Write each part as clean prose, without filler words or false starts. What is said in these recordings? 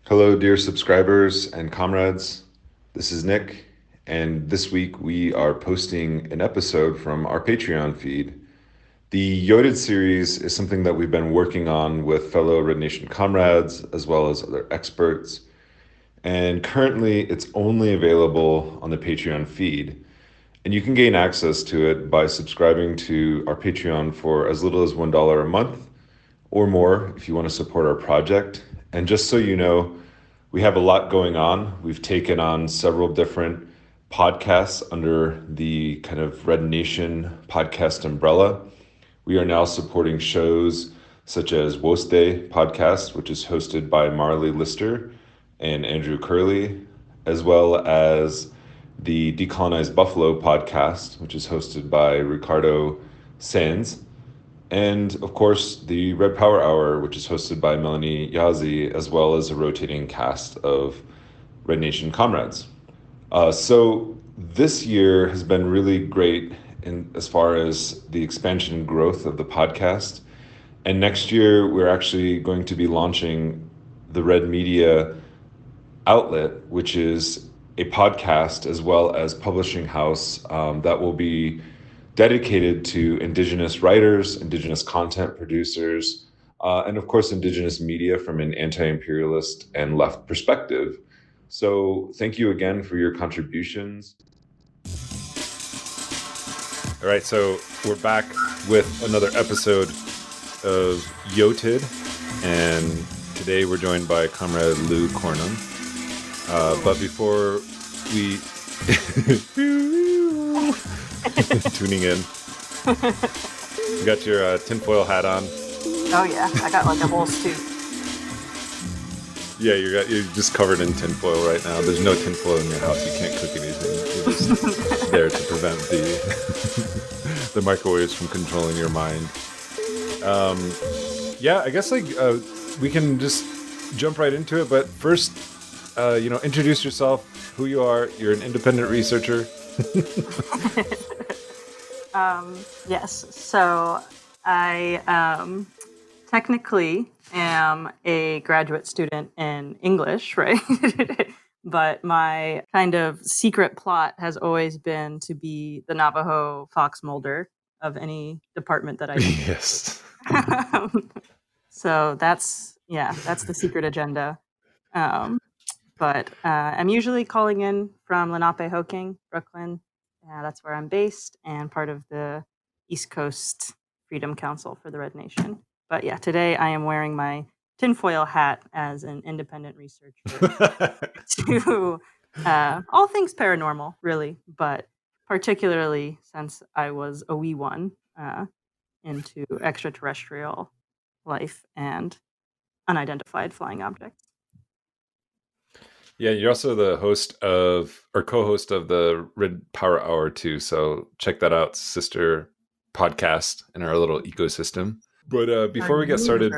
Hello, dear subscribers and comrades. This is Nick, and this week we are posting an episode from our Patreon feed. The YOTED series is something that we've been working on with fellow Red Nation comrades as well as other experts, and currently it's only available on the Patreon feed. And you can gain access to it by subscribing to our Patreon for as little as $1 a month or more if you want to support our project. And just so you know, we have a lot going on. We've taken on several different podcasts under the kind of Red Nation podcast umbrella. We are now supporting shows such as YOTED podcast, which is hosted by Marley Lister and Andrew Curley, as well as the Decolonized Buffalo podcast, which is hosted by Ricardo Sands, and of course, the Red Power Hour, which is hosted by Melanie Yazi, as well as a rotating cast of Red Nation comrades. So this year has been really great in as far as the expansion and growth of the podcast. And next year, we're actually going to be launching the Red Media outlet, which is a podcast as well as publishing house that will be dedicated to Indigenous writers, Indigenous content producers, and of course, Indigenous media from an anti-imperialist and left perspective. So thank you again for your contributions. All right, so we're back with another episode of YOTED, and today we're joined by Comrade Lou Cornum. But before we tuning in, you got your tinfoil hat on. Oh yeah, I got like a whole suit. Yeah, you're just covered in tinfoil right now. There's no tinfoil in your house. You can't cook anything. You're just there to prevent the microwaves from controlling your mind. Yeah, I guess we can just jump right into it. But first, introduce yourself, who you are. You're an independent researcher. Yes, so I technically am a graduate student in English, right? But my kind of secret plot has always been to be the Navajo Fox Mulder of any department that I do. Yes. So that's the secret agenda. But I'm usually calling in from Lenape-Hoking, Brooklyn. That's where I'm based and part of the East Coast Freedom Council for the Red Nation. But yeah, today I am wearing my tinfoil hat as an independent researcher to all things paranormal, really, but particularly since I was a wee one into extraterrestrial life and unidentified flying objects. Yeah, you're also the host of or co-host of the Red Power Hour too. So check that out, sister podcast in our little ecosystem. But before we get started,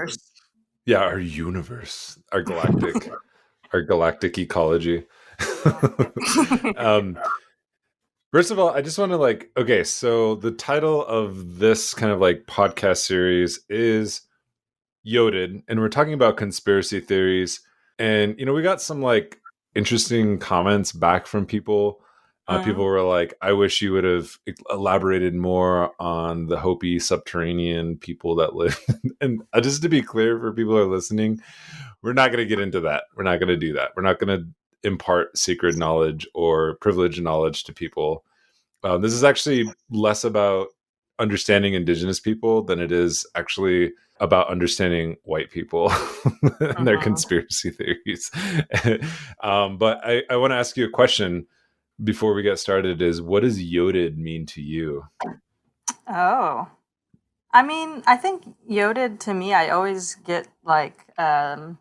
yeah, our universe, our galactic ecology. First of all, I just want to okay, so the title of this kind of podcast series is YOTED, and we're talking about conspiracy theories. And we got some interesting comments back from people. People were like, I wish you would have elaborated more on the Hopi subterranean people that live. And just to be clear for people who are listening, we're not going to get into that. We're not going to do that. We're not going to impart secret knowledge or privileged knowledge to people. This is actually less about understanding Indigenous people than it is actually about understanding white people and their conspiracy theories. But I want to ask you a question before we get started is, what does YOTED mean to you? Oh, I mean, I think YOTED to me, I always get the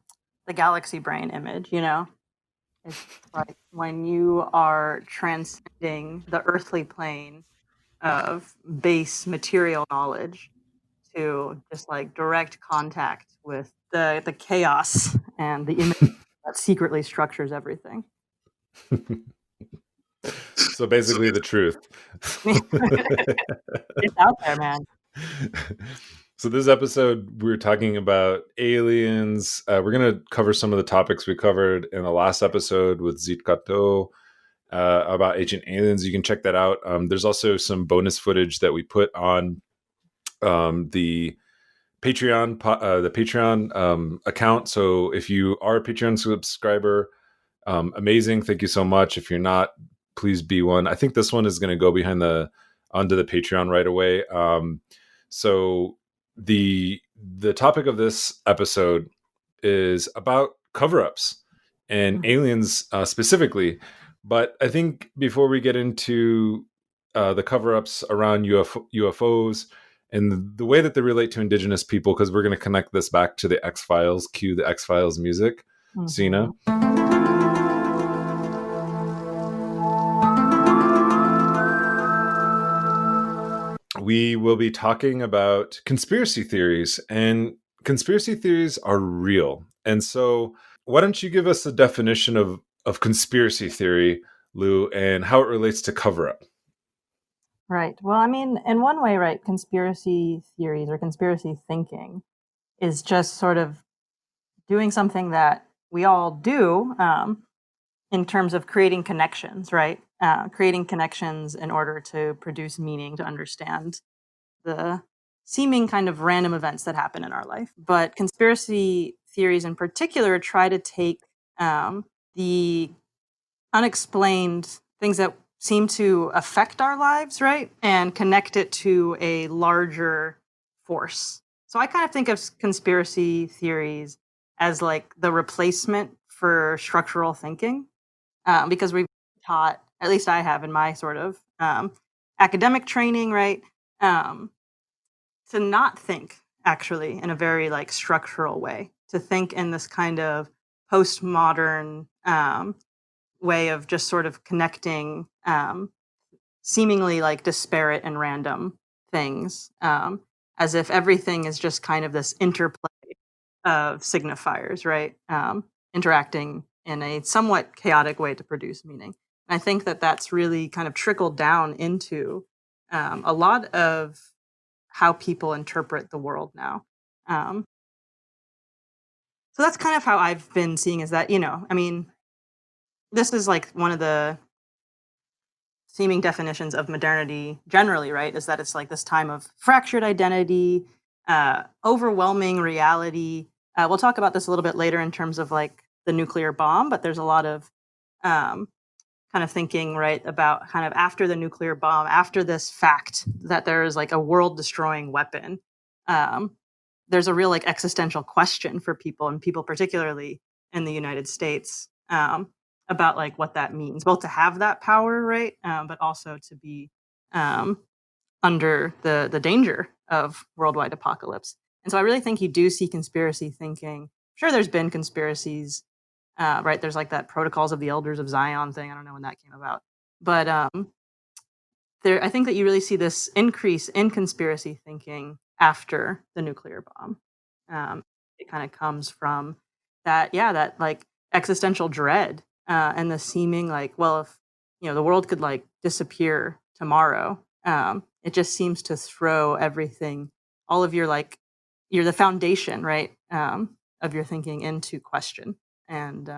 galaxy brain image, It's like when you are transcending the earthly plane of base material knowledge to just direct contact with the chaos and the image that secretly structures everything. So basically the truth. It's out there, man. So this episode, we're talking about aliens. We're going to cover some of the topics we covered in the last episode with Zit Kato about Ancient Aliens. You can check that out. There's also some bonus footage that we put on the Patreon account. So if you are a Patreon subscriber, amazing. Thank you so much. If you're not, please be one. I think this one is going to go onto the Patreon right away. So the topic of this episode is about cover-ups and aliens specifically. But I think before we get into the cover-ups around UFOs and the way that they relate to Indigenous people, because we're going to connect this back to the X-Files, cue the X-Files music, Sina. We will be talking about conspiracy theories, and conspiracy theories are real. And so why don't you give us a definition of conspiracy theory, Lou, and how it relates to cover-up? Right. Well, I mean, in one way, right, conspiracy theories or conspiracy thinking is just sort of doing something that we all do in terms of creating connections, right? Creating connections in order to produce meaning, to understand the seeming kind of random events that happen in our life. But conspiracy theories in particular try to take the unexplained things that seem to affect our lives, right? And connect it to a larger force. So I kind of think of conspiracy theories as like the replacement for structural thinking, because we've taught, at least I have in my sort of academic training, right? To not think actually in a very like structural way, to think in this kind of postmodern way of just sort of connecting seemingly like disparate and random things, as if everything is just kind of this interplay of signifiers, right? Interacting in a somewhat chaotic way to produce meaning. And I think that that's really kind of trickled down into a lot of how people interpret the world now. So that's kind of how I've been seeing, is that, I mean, this is like one of the seeming definitions of modernity generally, right? Is that it's like this time of fractured identity, overwhelming reality. We'll talk about this a little bit later in terms of like the nuclear bomb, but there's a lot of kind of thinking, right, about kind of after the nuclear bomb, after this fact that there is like a world destroying weapon. There's a real like existential question for people, and people particularly in the United States, about like what that means, both to have that power, right, but also to be under the danger of worldwide apocalypse. And so I really think you do see conspiracy thinking. Sure, there's been conspiracies, right? There's like that Protocols of the Elders of Zion thing. I don't know when that came about, but I think that you really see this increase in conspiracy thinking after the nuclear bomb. It kind of comes from that, yeah, that like existential dread, and the seeming like, well, if the world could like disappear tomorrow, it just seems to throw everything, all of your like, you're the foundation, right, of your thinking into question. And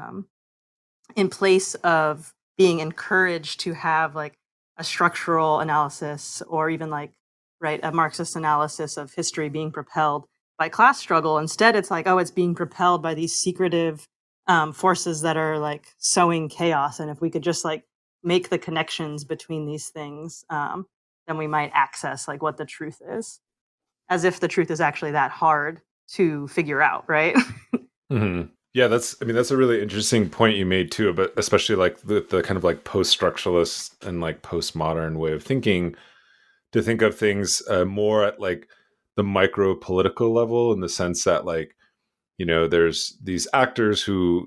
in place of being encouraged to have like a structural analysis, or even like, right, a Marxist analysis of history being propelled by class struggle, instead it's like, oh, it's being propelled by these secretive forces that are like sowing chaos. And if we could just like make the connections between these things, then we might access like what the truth is, as if the truth is actually that hard to figure out, right? Mm-hmm. Yeah, that's a really interesting point you made too, but especially like the kind of like post-structuralist and like postmodern way of thinking, to think of things more at like the micro political level, in the sense that like, there's these actors who,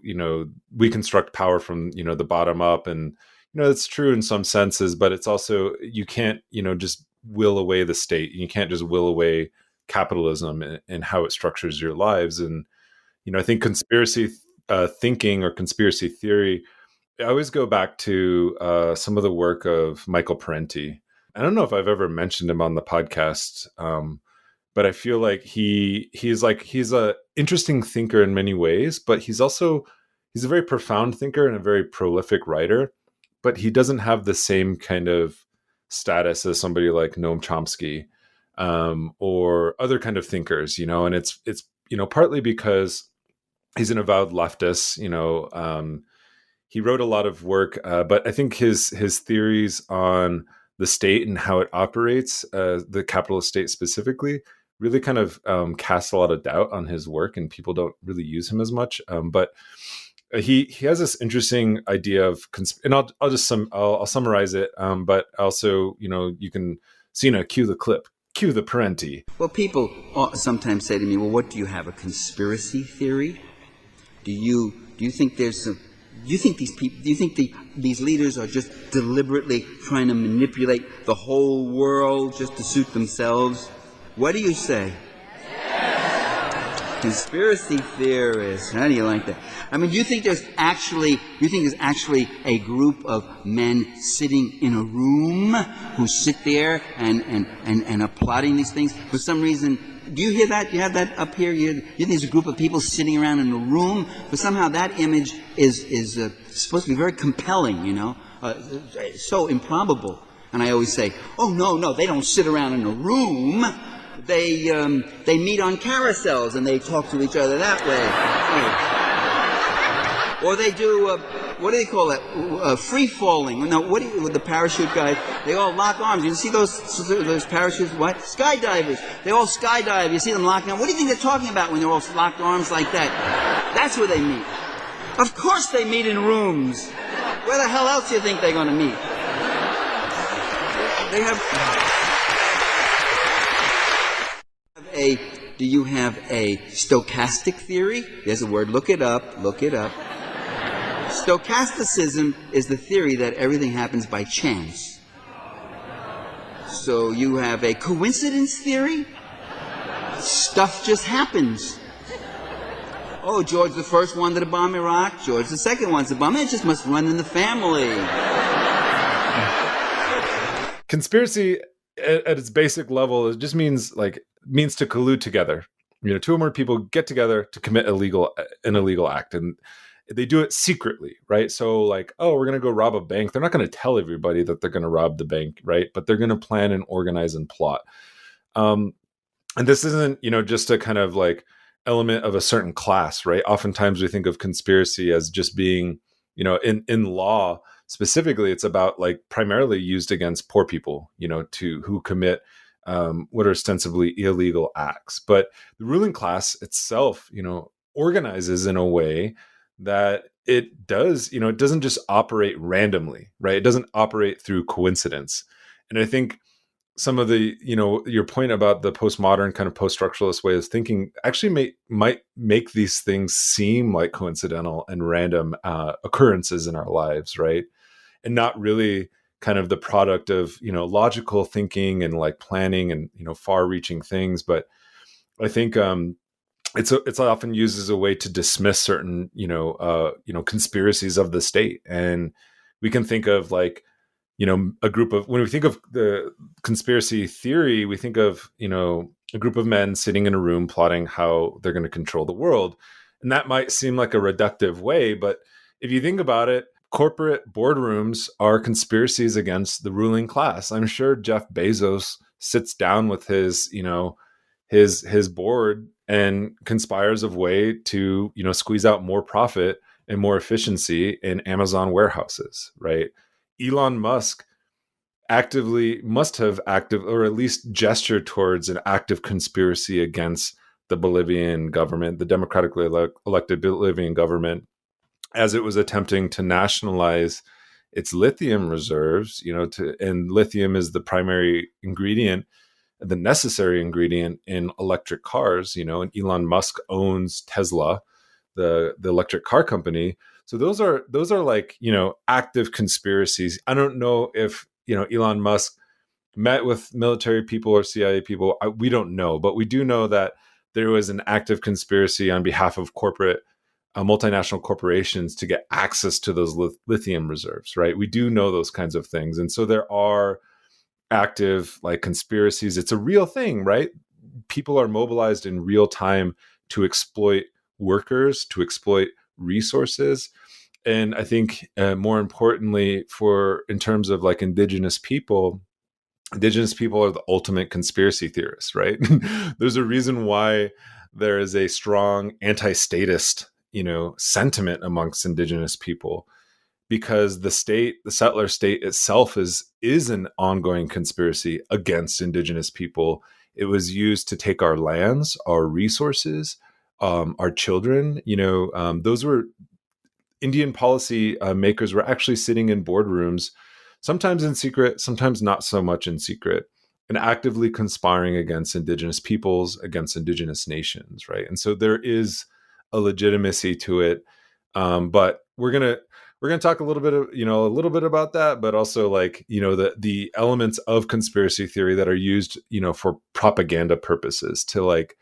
we construct power from, the bottom up. And, it's true in some senses, but it's also, you can't, just will away the state. You can't just will away capitalism and how it structures your lives. And, I think conspiracy thinking or conspiracy theory, I always go back to some of the work of Michael Parenti. I don't know if I've ever mentioned him on the podcast, but I feel like he's a interesting thinker in many ways, but he's a very profound thinker and a very prolific writer, but he doesn't have the same kind of status as somebody like Noam Chomsky, or other kind of thinkers, and it's partly because he's an avowed leftist. He wrote a lot of work, but I think his theories on the state and how it operates, the capitalist state specifically, really kind of cast a lot of doubt on his work, and people don't really use him as much. But he has this interesting idea of, and I'll summarize it. But also, you can, cue the clip, cue the parenti. Well, people sometimes say to me, "Well, what do you have? A conspiracy theory? Do you think there's some? Do you think these leaders are just deliberately trying to manipulate the whole world just to suit themselves? What do you say?" Conspiracy theorists. How do you like that? I mean, do you think there's actually a group of men sitting in a room who sit there and are plotting these things? For some reason, do you hear that? You have that up here? You think there's a group of people sitting around in a room? But somehow that image is supposed to be very compelling, so improbable. And I always say, oh, no, they don't sit around in a room. They meet on carousels and they talk to each other that way. Or they do, what do they call it? Free falling. No, with the parachute guys? They all lock arms. You see those parachutes? What? Skydivers. They all skydive. You see them locking arms. What do you think they're talking about when they're all locked arms like that? That's where they meet. Of course they meet in rooms. Where the hell else do you think they're going to meet? Do you have a stochastic theory? There's a word. Look it up. Stochasticism is the theory that everything happens by chance. So you have a coincidence theory? Stuff just happens. Oh, George the first wanted to bomb Iraq. George the second wants to bomb it. It just must run in the family. Conspiracy at its basic level, it just means to collude together. Two or more people get together to commit an illegal act, and they do it secretly, right? So we're going to go rob a bank. They're not going to tell everybody that they're going to rob the bank, right? But they're going to plan and organize and plot. And this isn't, just a kind of element of a certain class, right? Oftentimes we think of conspiracy as just being, in law specifically, it's about primarily used against poor people, who commit what are ostensibly illegal acts. But the ruling class itself, organizes in a way that it does, it doesn't just operate randomly, right? It doesn't operate through coincidence. And I think some of the, your point about the postmodern kind of post-structuralist way of thinking actually might make these things seem like coincidental and random occurrences in our lives, right? And not really kind of the product of, logical thinking and planning and, far-reaching things. But I think it's often used as a way to dismiss certain, conspiracies of the state. And we can think of a group of, when we think of the conspiracy theory, we think of, a group of men sitting in a room plotting how they're going to control the world. And that might seem like a reductive way, but if you think about it, corporate boardrooms are conspiracies against the ruling class. I'm sure Jeff Bezos sits down with his board and conspires a way to, squeeze out more profit and more efficiency in Amazon warehouses, right? Elon Musk must have or at least gestured towards an active conspiracy against the Bolivian government, the democratically elected Bolivian government, as it was attempting to nationalize its lithium reserves, and lithium is the primary ingredient, the necessary ingredient in electric cars, and Elon Musk owns Tesla, the electric car company. So those are active conspiracies. I don't know if, Elon Musk met with military people or CIA people. We don't know, but we do know that there was an active conspiracy on behalf of corporate multinational corporations to get access to those lithium reserves, right? We do know those kinds of things. And so there are active conspiracies. It's a real thing, right? people are mobilized in real time to exploit workers, to exploit resources. And I think more importantly, in terms of like Indigenous people are the ultimate conspiracy theorists, right? There's a reason why there is a strong anti-statist, sentiment amongst Indigenous people, because the settler state itself is an ongoing conspiracy against Indigenous people. It was used to take our lands, our resources, our children. Those were Indian policy makers were actually sitting in boardrooms, sometimes in secret, sometimes not so much in secret, and actively conspiring against Indigenous peoples, against Indigenous nations, right? And so there is a legitimacy to it, but we're gonna talk a little bit about that, but also like the elements of conspiracy theory that are used for propaganda purposes to like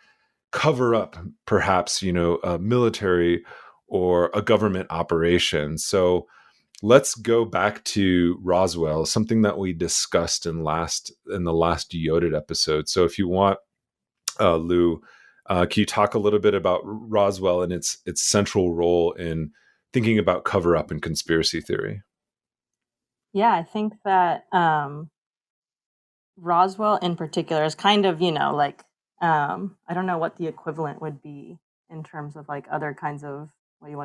cover up perhaps a military or a government operation. So let's go back to Roswell, something that we discussed in the last YOTED episode. So if you want, Lou, can you talk a little bit about Roswell and its central role in thinking about cover up and conspiracy theory? Yeah, I think that Roswell in particular is kind of, like, I don't know what the equivalent would be in terms of like other kinds of what you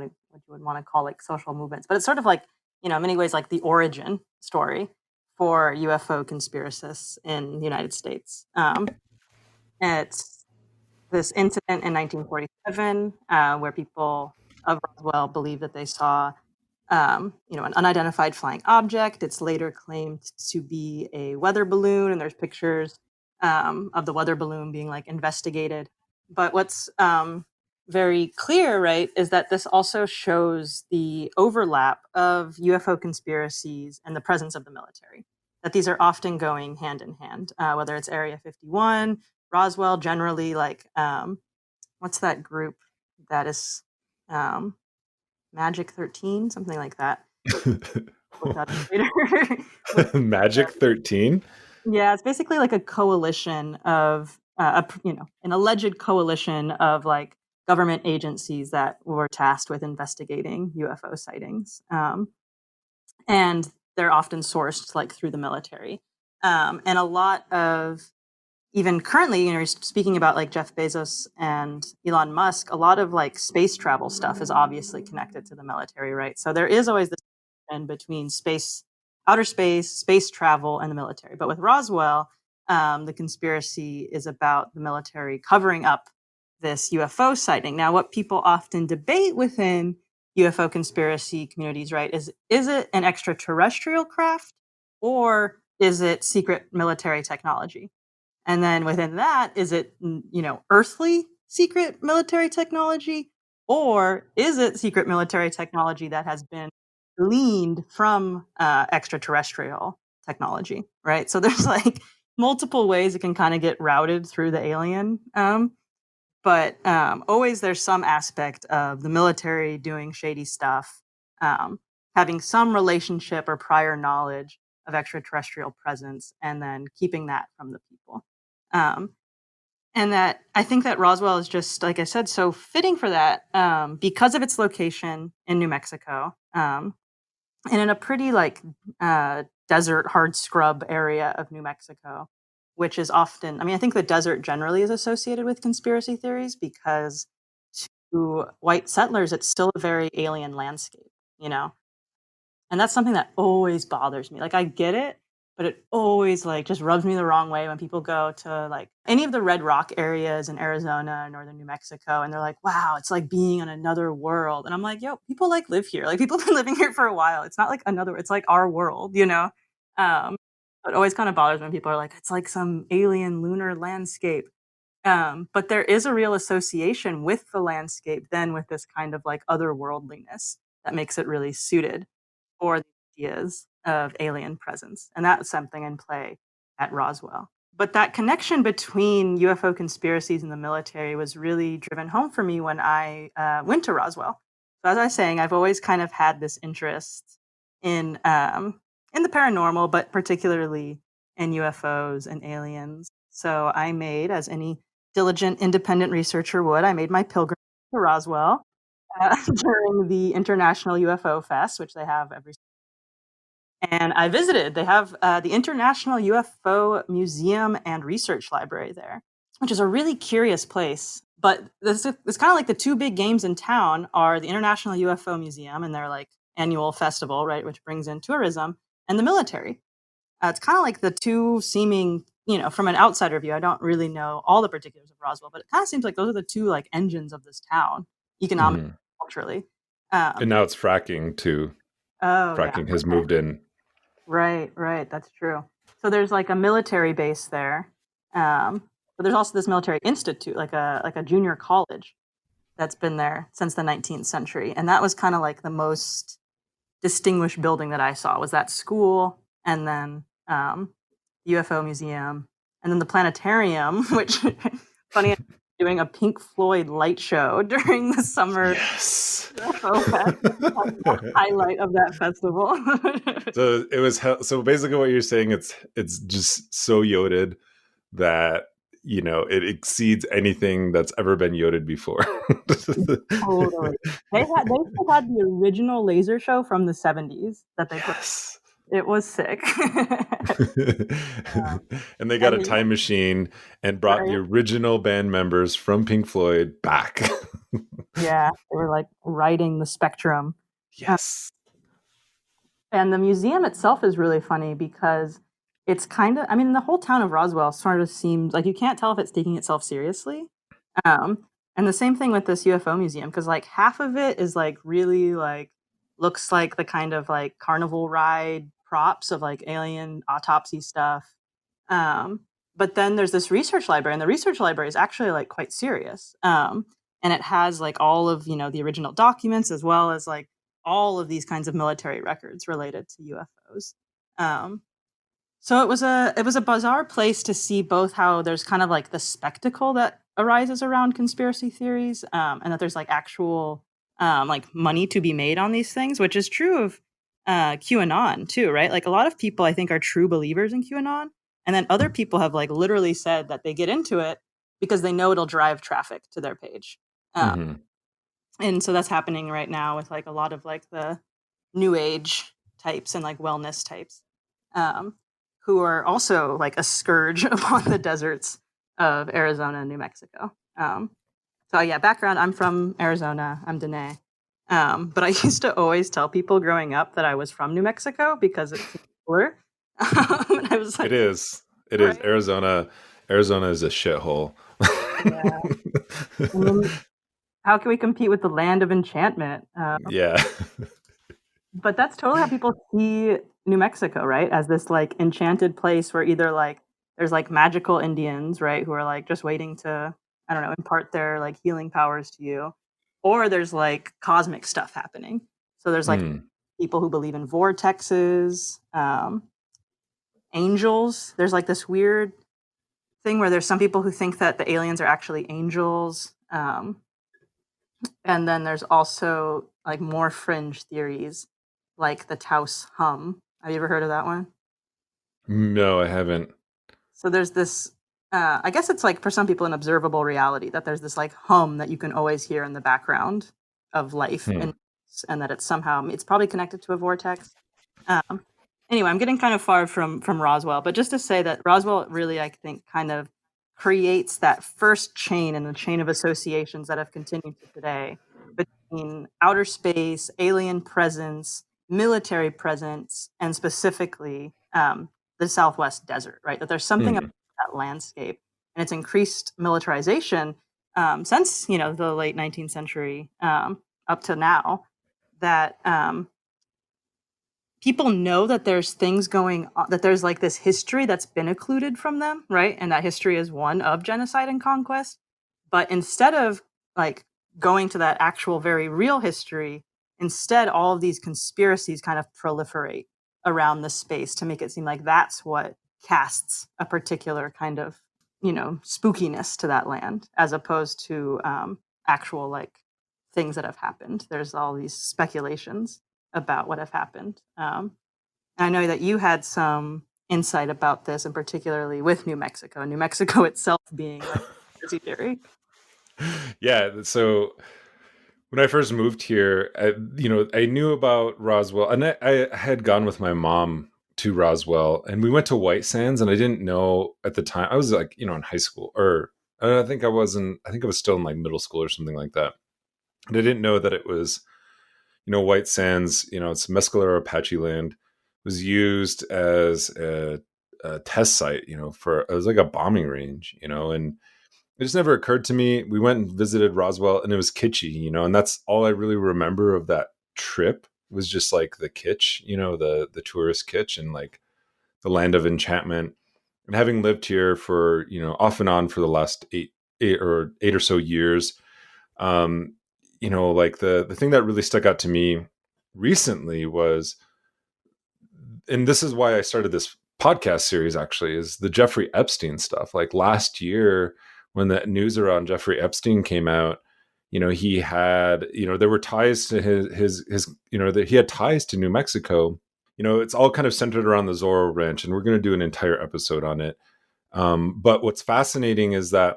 would want to call like social movements, but it's sort of like, in many ways like the origin story for UFO conspiracists in the United States. It's this incident in 1947 where people of Roswell believe that they saw an unidentified flying object. It's later claimed to be a weather balloon, and there's pictures of the weather balloon being like investigated. But what's very clear, right, is that this also shows the overlap of UFO conspiracies and the presence of the military. That these are often going hand in hand, whether it's Area 51, Roswell, generally, like what's that group that is Magic 13, something like that. Look that up later. Magic 13? Yeah, it's basically like a coalition of, an alleged coalition of like government agencies that were tasked with investigating UFO sightings. And they're often sourced like through the military. And a lot of, even currently, you're speaking about like Jeff Bezos and Elon Musk, a lot of like space travel stuff is obviously connected to the military, right? So there is always this connection between outer space travel, and the military. But with Roswell, the conspiracy is about the military covering up this UFO sighting. Now, what people often debate within UFO conspiracy communities, right, is it an extraterrestrial craft or is it secret military technology? And then within that, is it, earthly secret military technology, or is it secret military technology that has been gleaned from extraterrestrial technology, right? So there's like multiple ways it can kind of get routed through the alien. But always there's some aspect of the military doing shady stuff, having some relationship or prior knowledge of extraterrestrial presence, and then keeping that from the people. Um, and that I think that Roswell is just, like I said, so fitting for that because of its location in New Mexico, and in a pretty like desert, hard scrub area of New Mexico, which is often, I mean, I think the desert generally is associated with conspiracy theories because to white settlers, it's still a very alien landscape, you know? And that's something that always bothers me. Like, I get it, but it always like just rubs me the wrong way when people go to like any of the red rock areas in Arizona and northern New Mexico, and they're like, wow, it's like being on another world. And I'm like, yo, people like live here. Like, people have been living here for a while. It's not like it's like our world, you know? Um, it always kind of bothers when people are like, it's like some alien lunar landscape. But there is a real association with the landscape then with this kind of like otherworldliness that makes it really suited for the ideas of alien presence. And that's something in play at Roswell. But that connection between UFO conspiracies and the military was really driven home for me when I went to Roswell. So as I was saying, I've always kind of had this interest in the paranormal, but particularly in UFOs and aliens. So I made, as any diligent independent researcher would, I made my pilgrimage to Roswell during the International UFO Fest, which they have every. And I visited. They have the International UFO Museum and Research Library there, which is a really curious place. But it's kind of like the two big games in town are the International UFO Museum and their like annual festival, right, which brings in tourism, and the military. It's kind of like the two seeming, from an outsider view, I don't really know all the particulars of Roswell, but it kind of seems like those are the two like engines of this town, economically, culturally. And now it's fracking too. Oh, yeah. Fracking has moved in. Right. That's true. So there's like a military base there, but there's also this military institute, like a junior college, that's been there since the 19th century, and that was kind of like the most distinguished building that I saw was that school, and then UFO museum, and then the planetarium, which funny enough, doing a Pink Floyd light show during the summer UFO fest. The highlight of that festival. So it was so basically what you're saying, it's just so yoted that it exceeds anything that's ever been yoted before. Totally. They still had the original laser show from the 70s that they put. It was sick. And they got a time machine and brought the original band members from Pink Floyd back. Yeah, they were like riding the spectrum. Yes. And the museum itself is really funny because it's kind of, the whole town of Roswell sort of seems like you can't tell if it's taking itself seriously. And the same thing with this UFO museum, because like half of it is like really like looks like the kind of like carnival ride props of like alien autopsy stuff. But then there's this research library, and the research library is actually like quite serious. And it has like all of, the original documents, as well as like all of these kinds of military records related to UFOs. So it was a bizarre place to see both how there's kind of like the spectacle that arises around conspiracy theories, and that there's like actual like money to be made on these things, which is true of QAnon too, right? Like a lot of people I think are true believers in QAnon, and then other people have like literally said that they get into it because they know it'll drive traffic to their page. And so that's happening right now with like a lot of like the new age types and like wellness types, who are also like a scourge upon the deserts of Arizona and New Mexico. So yeah, background, I'm from Arizona, I'm Danae. But I used to always tell people growing up that I was from New Mexico because it's cooler. And I was like, it is. Arizona is a shithole. Yeah. How can we compete with the land of enchantment? Yeah. But that's totally how people see New Mexico, right? As this like enchanted place where either like there's like magical Indians, right, who are like just waiting to, I don't know, impart their like healing powers to you, or there's like cosmic stuff happening. So there's like people who believe in vortexes, angels. There's like this weird thing where there's some people who think that the aliens are actually angels. And then there's also like more fringe theories, like the Taos hum. Have you ever heard of that one? No, I haven't. So there's this, I guess it's like for some people an observable reality that there's this like hum that you can always hear in the background of life, and that it's somehow, it's probably connected to a vortex. Anyway, I'm getting kind of far from Roswell, but just to say that Roswell really, I think, kind of creates that first chain in the chain of associations that have continued to today between outer space, alien presence, military presence, and specifically the Southwest desert, right? That there's something about that landscape and its increased militarization since, the late 19th century up to now, that people know that there's things going on, that there's like this history that's been occluded from them, right? And that history is one of genocide and conquest. But instead of like going to that actual very real history, instead all of these conspiracies kind of proliferate around the space to make it seem like that's what casts a particular kind of, spookiness to that land, as opposed to actual like things that have happened. There's all these speculations about what have happened. I know that you had some insight about this, and particularly with New Mexico itself being like conspiracy theory. Yeah. So when I first moved here, I knew about Roswell, and I had gone with my mom to Roswell, and we went to White Sands, and I didn't know at the time. I was like, in high school, or I think I wasn't. I think I was still in like middle school or something like that. And I didn't know that it was, White Sands. It's Mescalero Apache land, was used as a test site. It was like a bombing range. And it just never occurred to me. We went and visited Roswell, and it was kitschy, and that's all I really remember of that trip was just like the kitsch, the tourist kitsch, and like the land of enchantment. And having lived here for off and on for the last eight or so years, like the thing that really stuck out to me recently was, and this is why I started this podcast series actually, is the Jeffrey Epstein stuff. Like last year, when the news around Jeffrey Epstein came out, he had, there were ties to his that he had ties to New Mexico. It's all kind of centered around the Zorro Ranch, and we're going to do an entire episode on it. But what's fascinating is that,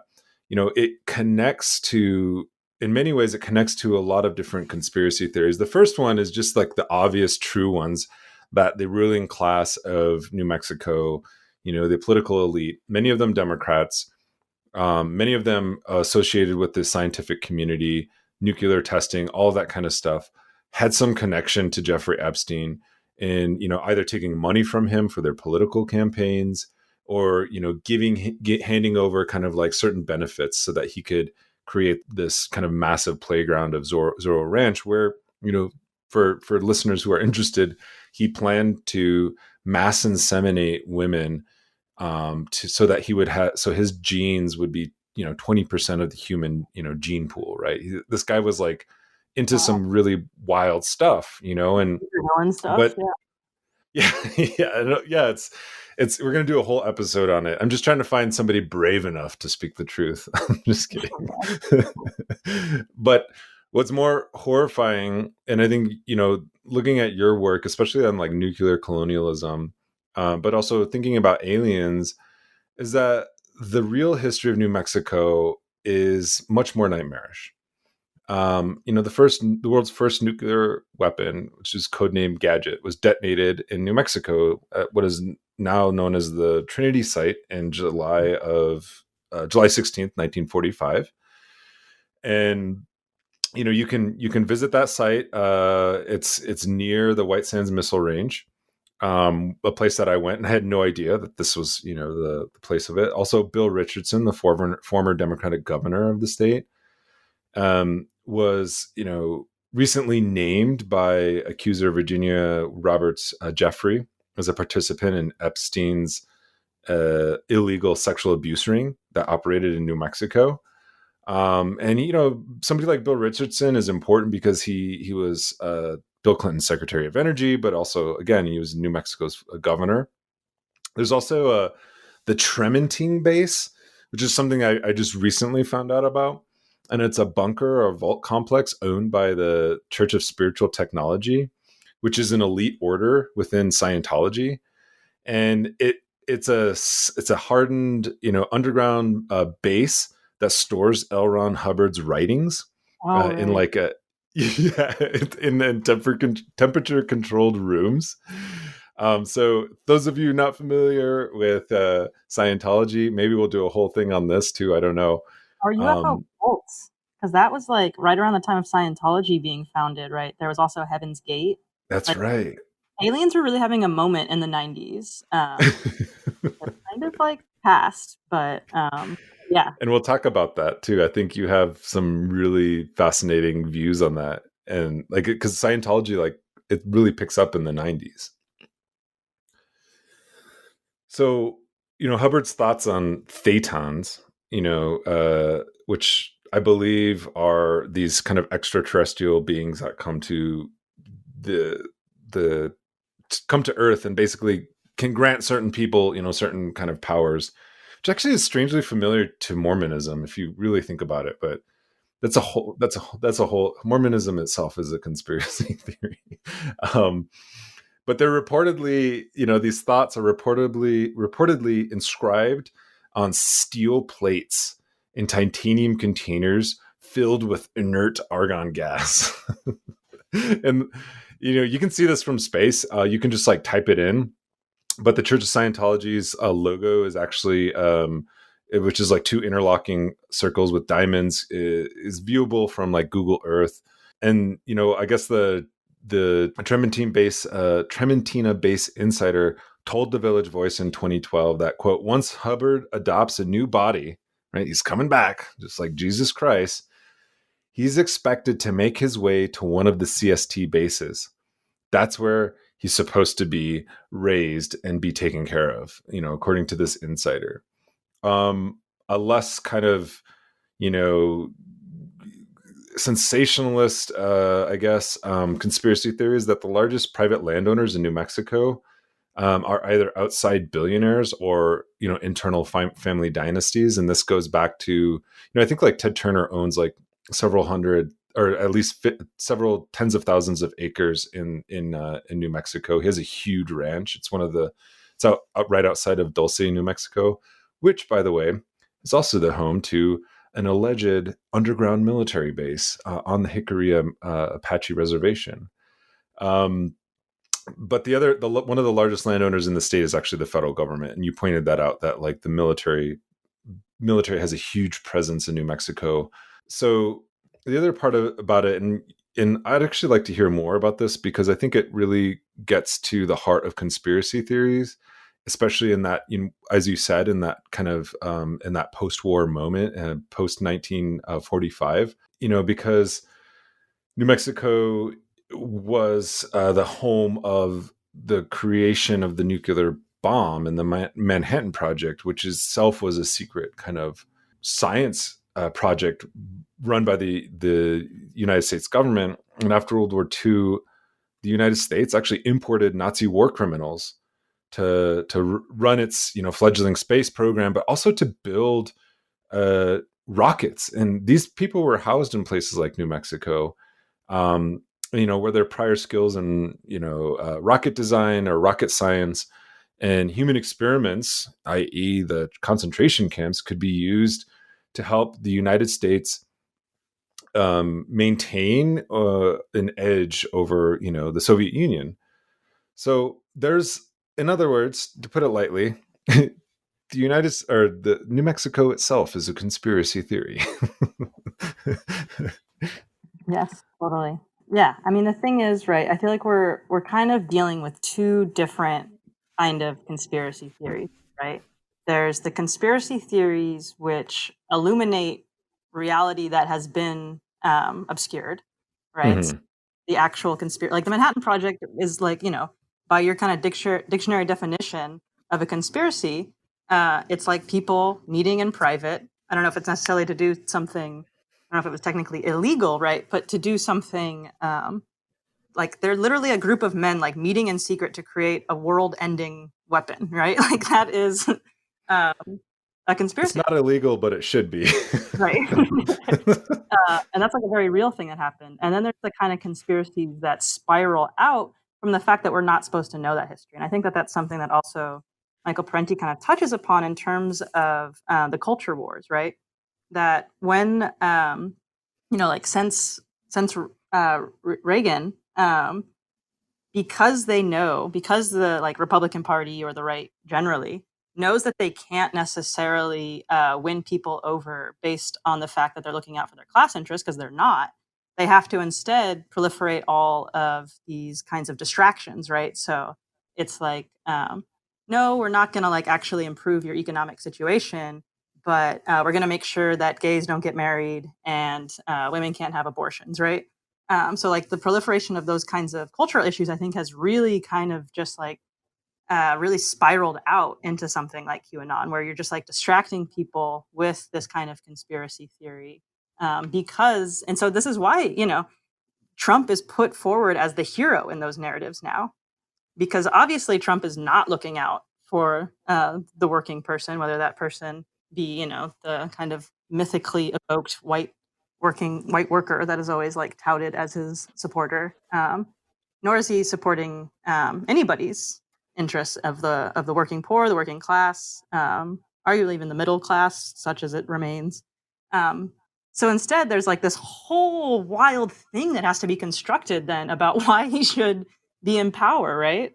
it connects to, in many ways, it connects to a lot of different conspiracy theories. The first one is just like the obvious true ones, that the ruling class of New Mexico, the political elite, many of them Democrats, many of them associated with the scientific community, nuclear testing, all of that kind of stuff, had some connection to Jeffrey Epstein in, either taking money from him for their political campaigns, or, handing over kind of like certain benefits so that he could create this kind of massive playground of Zorro Ranch, where, for listeners who are interested, he planned to mass inseminate women, so that he would have, so his genes would be 20% of the human gene pool, right? This guy was like into some really wild stuff, and Stuff, but yeah, yeah, it's we're gonna do a whole episode on it. I'm just trying to find somebody brave enough to speak the truth. I'm just kidding. But what's more horrifying, and I think looking at your work, especially on like nuclear colonialism, but also thinking about aliens, is that the real history of New Mexico is much more nightmarish. The world's first nuclear weapon, which is codenamed Gadget, was detonated in New Mexico at what is now known as the Trinity site in July 16th, 1945. And you can visit that site. It's near the White Sands Missile Range, a place that I went, and I had no idea that this was the place of it. Also, Bill Richardson, the former Democratic governor of the state, was recently named by accuser Virginia Roberts Jeffrey as a participant in Epstein's illegal sexual abuse ring that operated in New Mexico. And somebody like Bill Richardson is important because he was Bill Clinton's Secretary of Energy, but also, again, he was New Mexico's governor. There's also the Trementine base, which is something I just recently found out about. And it's a bunker or vault complex owned by the Church of Spiritual Technology, which is an elite order within Scientology. And it's a hardened, underground base that stores L. Ron Hubbard's writings in like a in temperature controlled rooms. So those of you not familiar with Scientology, maybe we'll do a whole thing on this too. I don't know. Or UFO cults, because that was like right around the time of Scientology being founded, right? There was also Heaven's Gate. That's right. Aliens were really having a moment in the 90s. Kind of like past, but yeah. And we'll talk about that too. I think you have some really fascinating views on that. And like, because Scientology, like, it really picks up in the 90s. So, Hubbard's thoughts on photons, which I believe are these kind of extraterrestrial beings that come to come to Earth and basically can grant certain people, certain kind of powers, which actually is strangely familiar to Mormonism if you really think about it. But that's a whole Mormonism itself is a conspiracy theory. But they're reportedly, these thoughts are reportedly inscribed on steel plates in titanium containers filled with inert argon gas. And you can see this from space. You can just like type it in, but the Church of Scientology's logo is actually which is like two interlocking circles with diamonds, is viewable from like Google Earth. And I guess the Trementina base insider told the Village Voice in 2012 that, quote, once Hubbard adopts a new body, right, he's coming back just like Jesus Christ, he's expected to make his way to one of the CST bases. That's where he's supposed to be raised and be taken care of, according to this insider. A less kind of, sensationalist, I guess, conspiracy theory is that the largest private landowners in New Mexico are either outside billionaires or, internal family dynasties. And this goes back to, I think like Ted Turner owns like several hundred or at least several tens of thousands of acres in New Mexico. He has a huge ranch. It's out right outside of Dulce, New Mexico, which, by the way, is also the home to an alleged underground military base on the Hickory Apache Reservation. But one of the largest landowners in the state is actually the federal government, and you pointed that out, that like the military has a huge presence in New Mexico. So the other part about it, and I'd actually like to hear more about this because I think it really gets to the heart of conspiracy theories, especially in that, as you said, in that kind of in that post-war moment, post 1945, because New Mexico was the home of the creation of the nuclear bomb and the Manhattan Project, which itself was a secret kind of science project run by the United States government. And after World War II, the United States actually imported Nazi war criminals to run its fledgling space program, but also to build rockets. And these people were housed in places like New Mexico, where their prior skills in rocket design or rocket science and human experiments, i.e. the concentration camps, could be used to help the United States maintain an edge over the Soviet Union. So there's, in other words, to put it lightly, the New Mexico itself is a conspiracy theory. Yes, totally. Yeah, I mean, the thing is, right, I feel like we're kind of dealing with two different kind of conspiracy theories, right? There's the conspiracy theories which illuminate reality that has been obscured, right? Mhm. So the actual conspiracy, like the Manhattan Project is like, by your kind of dictionary definition of a conspiracy, it's like people meeting in private. I don't know if it's necessarily to do something, I don't know if it was technically illegal, right? But to do something, like they're literally a group of men like meeting in secret to create a world-ending weapon, right? Like that is a It's conspiracy, not illegal, but it should be. right? And that's like a very real thing that happened. And then there's the kind of conspiracies that spiral out from the fact that we're not supposed to know that history. And I think that that's something that also Michael Parenti kind of touches upon in terms of the culture wars, right? That when like since Reagan, because the like Republican Party or the right generally knows that they can't necessarily win people over based on the fact that they're looking out for their class interests, because they're not. They have to instead proliferate all of these kinds of distractions, right? So it's like, no, we're not going to like actually improve your economic situation, but we're going to make sure that gays don't get married and women can't have abortions, right? So like the proliferation of those kinds of cultural issues, I think, has really kind of just like really spiraled out into something like QAnon, where you're just like distracting people with this kind of conspiracy theory. And so this is why, Trump is put forward as the hero in those narratives now, because obviously Trump is not looking out for the working person, whether that person be, the kind of mythically evoked white worker that is always like touted as his supporter, nor is he supporting anybody's interests of the working poor, the working class, arguably even the middle class, such as it remains. So instead, there's like this whole wild thing that has to be constructed then about why he should be in power, right?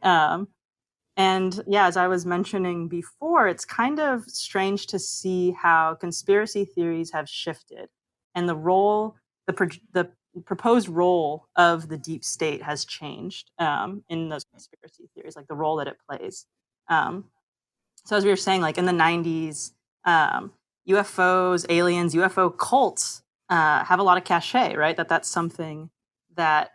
And yeah, as I was mentioning before, it's kind of strange to see how conspiracy theories have shifted and the role, the proposed role of the deep state has changed in those conspiracy theories, like the role that it plays. Um, so as we were saying, like in the 90s, UFOs, aliens, UFO cults have a lot of cachet, right? That's something that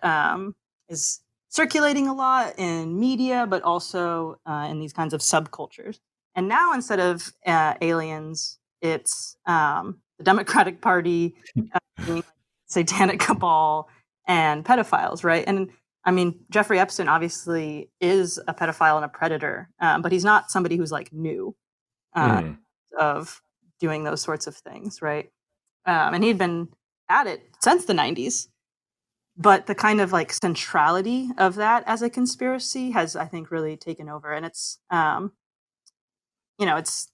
is circulating a lot in media, but also in these kinds of subcultures. And now instead of aliens, it's the Democratic Party being like satanic cabal and pedophiles, right? And I mean, Jeffrey Epstein obviously is a pedophile and a predator, but he's not somebody who's like new of doing those sorts of things, right? And he'd been at it since the 90s. But the kind of like centrality of that as a conspiracy has, I think, really taken over. And it's, it's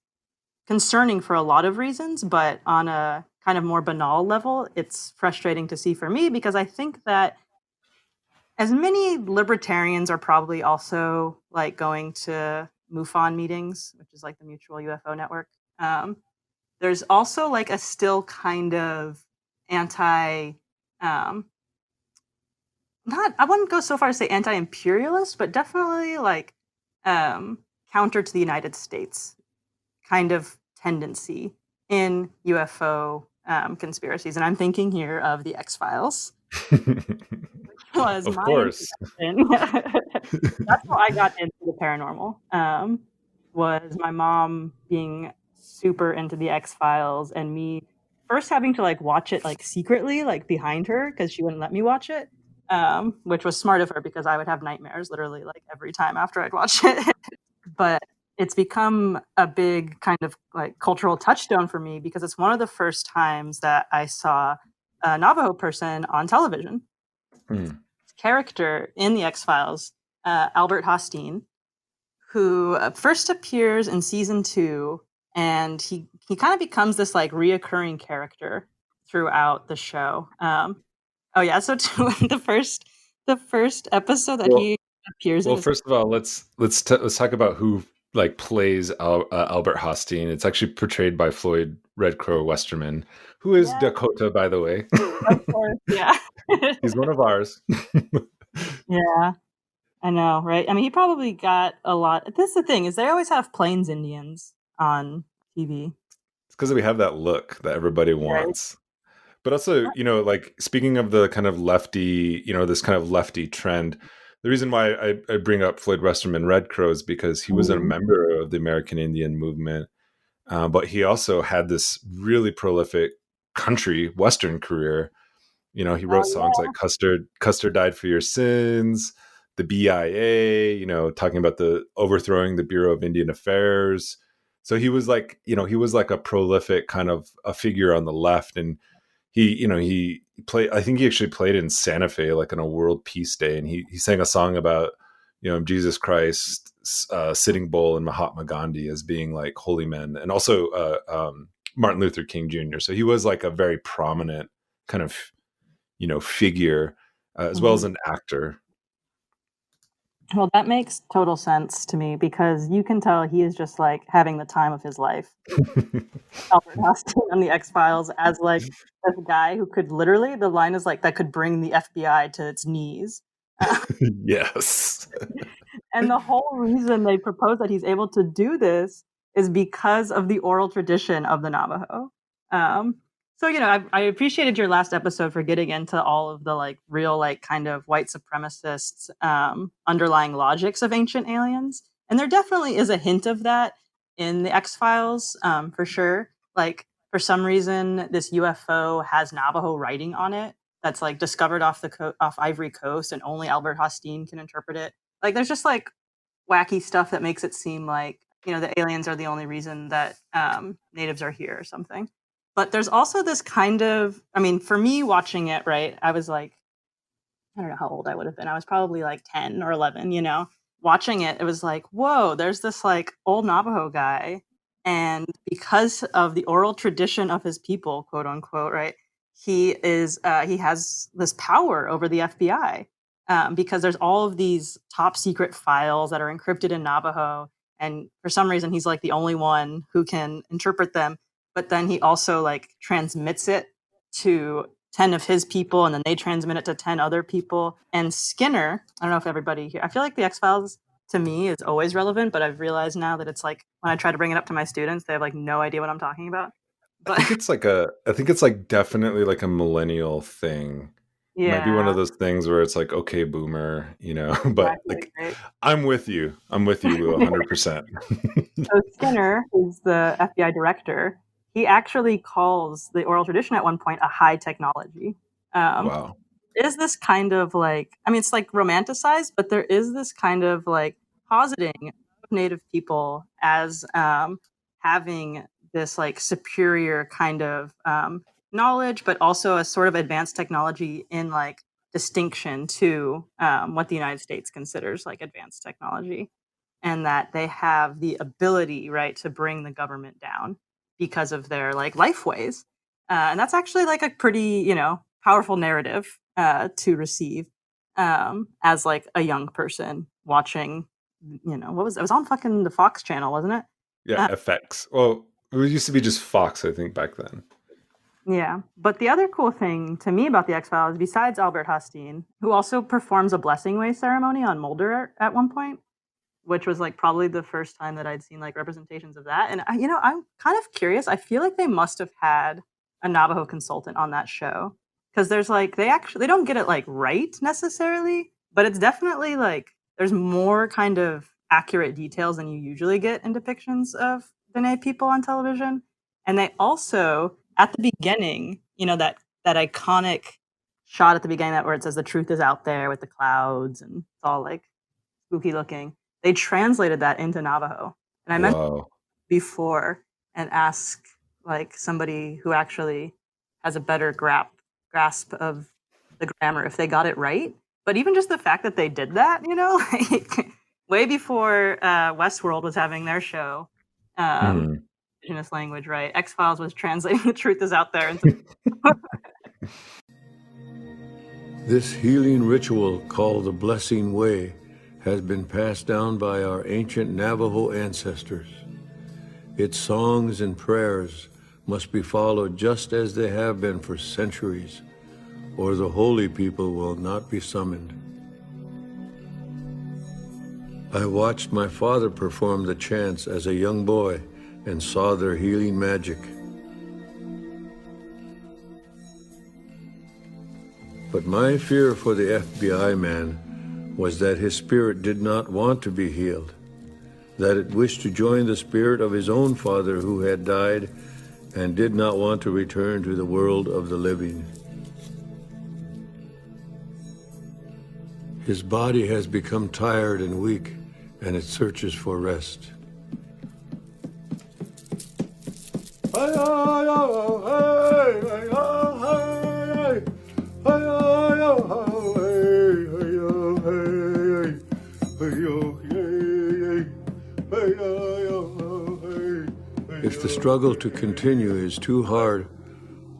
concerning for a lot of reasons, but on a kind of more banal level, it's frustrating to see for me because I think that as many libertarians are probably also like going to MUFON meetings, which is like the Mutual UFO Network. There's also like a still kind of anti, not, I wouldn't go so far as to say anti-imperialist, but definitely like counter to the United States kind of tendency in UFO conspiracies. And I'm thinking here of the X-Files. Was Of my course. introduction. That's how I got into the paranormal. Was my mom being super into the X-Files and me first having to like watch it like secretly, like behind her because she wouldn't let me watch it. Which was smart of her because I would have nightmares literally like every time after I'd watch it. But it's become a big kind of like cultural touchstone for me because it's one of the first times that I saw a Navajo person on television. Character in the X-Files, Albert Hostine, who first appears in season 2, and he kind of becomes this like reoccurring character throughout the show. Oh yeah, so the first episode that he appears in. Well, first of all, let's talk about who like plays Albert Hostine. It's actually portrayed by Floyd Red Crow Westerman, who is Dakota, by the way. Of course, yeah. He's one of ours. Yeah, I know, right? I mean, he probably got a lot. This is the thing, is they always have Plains Indians on TV. It's because we have that look that everybody wants. Right. But also, like speaking of the kind of lefty, this kind of lefty trend, the reason why I bring up Floyd Westerman Red Crow is because he was a member of the American Indian movement, but he also had this really prolific country Western career. He wrote songs like Custer Died for Your Sins, the BIA, talking about the overthrowing the Bureau of Indian Affairs. So he was like, he was like a prolific kind of a figure on the left. And he played, I think he actually played in Santa Fe, like on a World Peace Day. And he sang a song about, Jesus Christ, Sitting Bull and Mahatma Gandhi as being like holy men, and also Martin Luther King Jr. So he was like a very prominent kind of, figure, as well as an actor. Well, that makes total sense to me because you can tell he is just like having the time of his life. Albert Hostine on the X-Files as like this guy who could literally, the line is like, that could bring the FBI to its knees. Yes. And the whole reason they propose that he's able to do this is because of the oral tradition of the Navajo. So, I appreciated your last episode for getting into all of the like real, like kind of white supremacists underlying logics of ancient aliens. And there definitely is a hint of that in the X-Files, for sure. Like, for some reason, this UFO has Navajo writing on it that's like discovered off Ivory Coast, and only Albert Hostine can interpret it. Like, there's just like wacky stuff that makes it seem like, the aliens are the only reason that natives are here or something. But there's also this kind of, I mean, for me watching it, right, I was like, I don't know how old I would have been. I was probably like 10 or 11, watching it. It was like, whoa, there's this like old Navajo guy And because of the oral tradition of his people, quote unquote, right, he has this power over the FBI, because there's all of these top secret files that are encrypted in Navajo, and for some reason he's like the only one who can interpret them. But then he also like transmits it to 10 of his people, and then they transmit it to 10 other people. And Skinner, I don't know if everybody here, I feel like the X-Files to me is always relevant, but I've realized now that it's like when I try to bring it up to my students, they have like no idea what I'm talking about. I think it's like definitely like a millennial thing. Might be one Yeah, of those things where it's like, okay, boomer, but exactly, like right. I'm with you. I'm with you, Will, 100%. So Skinner, who's the FBI director, he actually calls the oral tradition at one point a high technology. Um, Wow. is this kind of like, I mean, it's like romanticized, but there is this kind of like positing of Native people as having this like superior kind of knowledge, but also a sort of advanced technology in like distinction to what the United States considers like advanced technology, and that they have the ability, right, to bring the government down because of their like life ways. And that's actually like a pretty, powerful narrative to receive as like a young person watching, what was it? It was on fucking the Fox channel, wasn't it? Yeah, Uh, FX. Well, it used to be just Fox, I think, back then. yeah. But the other cool thing to me about the X Files, besides Albert Hostine, who also performs a blessing way ceremony on Mulder at one point, which was like probably the first time that I'd seen like representations of that. And I'm kind of curious. I feel like they must have had a Navajo consultant on that show, because there's like they don't get it like right necessarily, but it's definitely like there's more kind of accurate details than you usually get in depictions of Dene people on television. And they also at the beginning, that iconic shot at the beginning that where it says the truth is out there with the clouds and it's all like spooky looking. They translated that into Navajo. And I mentioned Wow. before and ask like somebody who actually has a better grasp of the grammar if they got it right. But even just the fact that they did that, like way before Westworld was having their show, um, Mhm. Indigenous language, right? X Files was translating the truth is out there into. This healing ritual called the Blessing Way has been passed down by our ancient Navajo ancestors. Its songs and prayers must be followed just as they have been for centuries, or the holy people will not be summoned. I watched my father perform the chants as a young boy and saw their healing magic. But my fear for the FBI man was that his spirit did not want to be healed, that it wished to join the spirit of his own father who had died and did not want to return to the world of the living. His body has become tired and weak, and it searches for rest. If the struggle to continue is too hard,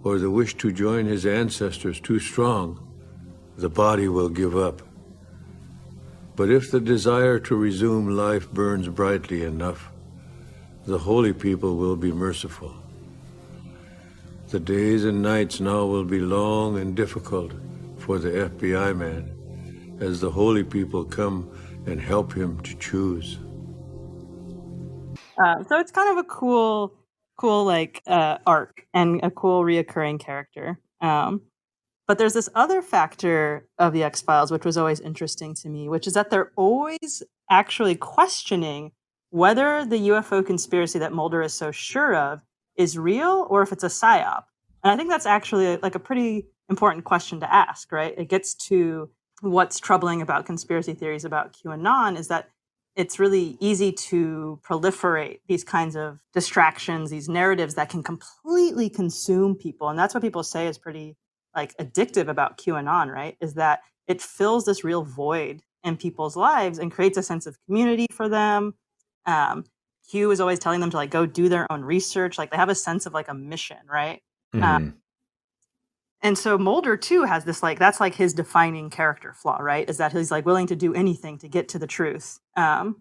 or the wish to join his ancestors too strong, the body will give up. But if the desire to resume life burns brightly enough, the holy people will be merciful. The days and nights now will be long and difficult for the FBI man as the holy people come and help him to choose. So it's kind of a cool like arc and a cool reoccurring character. But there's this other factor of the X Files, which was always interesting to me, which is that they're always actually questioning whether the UFO conspiracy that Mulder is so sure of is real or if it's a psyop. And I think that's actually like a pretty important question to ask, right? It gets to what's troubling about conspiracy theories about QAnon is that it's really easy to proliferate these kinds of distractions, these narratives that can completely consume people. And that's what people say is pretty like addictive about QAnon, right? Is that it fills this real void in people's lives and creates a sense of community for them. Um, Q is always telling them to like go do their own research. Like they have a sense of like a mission, right? And so Mulder too has this like, that's like his defining character flaw, right? Is that he's like willing to do anything to get to the truth. And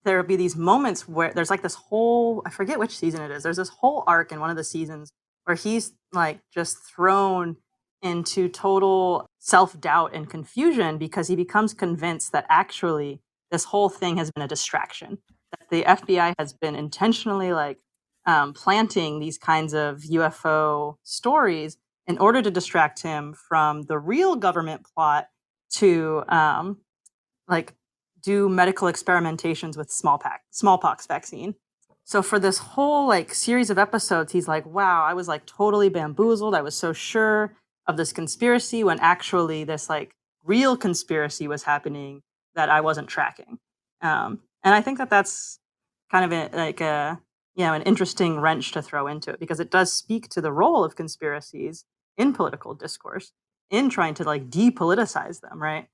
there will be these moments where there's like this whole, I forget which season it is. There's this whole arc in one of the seasons where he's like just thrown into total self-doubt and confusion because he becomes convinced that actually this whole thing has been a distraction. That the FBI has been intentionally like planting these kinds of UFO stories in order to distract him from the real government plot to like do medical experimentations with smallpox vaccine. So for this whole like series of episodes, he's like, wow, I was like totally bamboozled. I was so sure of this conspiracy when actually this like real conspiracy was happening that I wasn't tracking. And I think that that's kind of an interesting wrench to throw into it because it does speak to the role of conspiracies in political discourse in trying to like depoliticize them, right?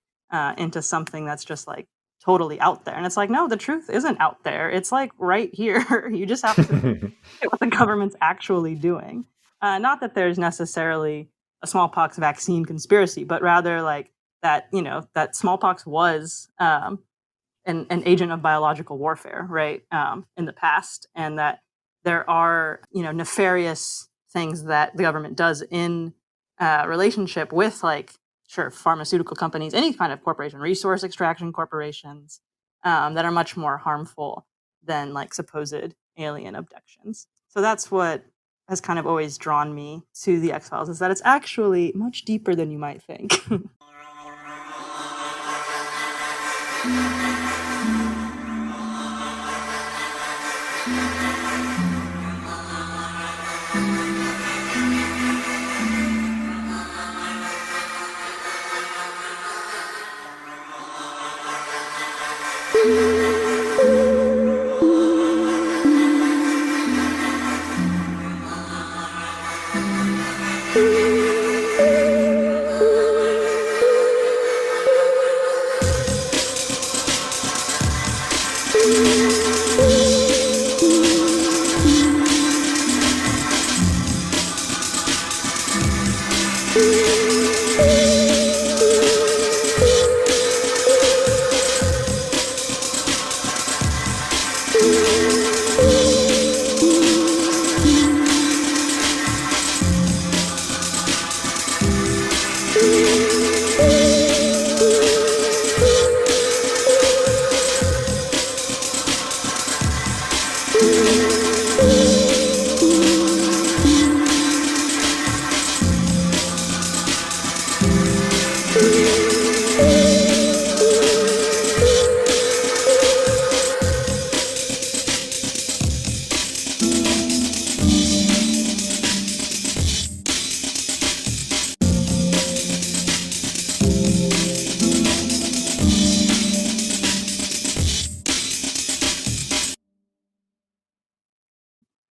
Into something that's just like totally out there. And it's like, no, the truth isn't out there. It's like right here. You just have to look at what the government's actually doing. Not that there's necessarily a smallpox vaccine conspiracy, but rather like that, you know, that smallpox was an agent of biological warfare, right, in the past, and that there are, you know, nefarious things that the government does in relationship with like, sure, pharmaceutical companies, any kind of corporation, resource extraction corporations that are much more harmful than like supposed alien abductions. So that's what has kind of always drawn me to the X-Files, is that it's actually much deeper than you might think.